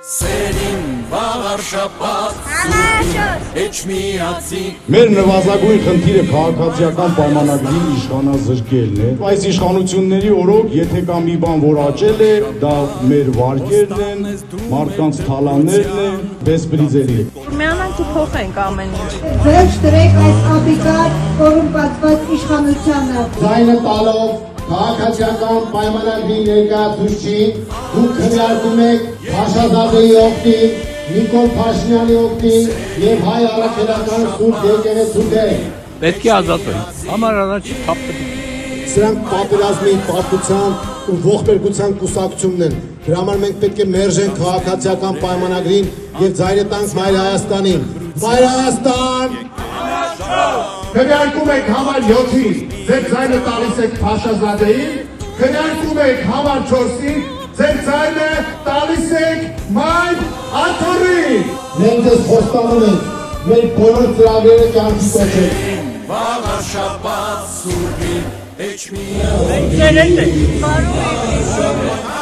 Սերին վաղար շաբաթ Էջմիածի Մեր նվազագույն խնդիրը քաղաքացիական պայմանագրի իշխանազրկելն է։ Այս իշխանությունների օրոք, եթե կա մի բան, որ աճել է, դա մեր վարկերն են, մարդկանց թալաններն են, բեսպրիձերի։ Միանանք ու փոխենք ամեն ինչ։ Վերջ դրեք այս ապիկար կոռումպացված իշխանությանը։ Ձայնը տալով քաղաքացիական պայմանագրի ներկայացուցիչին դուք քննարկում եք Փաշազադեի օգտին, Նիկոլ Փաշինյանի օգտին եւ հայ առաքելական սուրբ եկեղեցու դեմ։ Պետք է ազատվեն։ Համար առաջ թափ Սրանք պատերազմի, պատմության ու ողբերգության կուսակցությունն են։ Դրա համար մենք պետք է մերժենք քաղաքացիական պայմանագրին եւ ձայնը տանք Մայր Հայաստանին։ Մայր Հայաստան! Քննարկում եք համար 7-ին, ձեր ձայնը տալիս եք Փաշազադեին, քննարկում եք համար 4-ին, ձեր ձայնը տալիս եք Մայր Աթոռին։ Մենք ձեզ խոստանում ենք, մեր բոլոր ծրագրերը կյանքի կոչեք։ Վաղար շաբաթ Սուրբին Էջմիածի Մենք երեք ենք։ Բարում եք։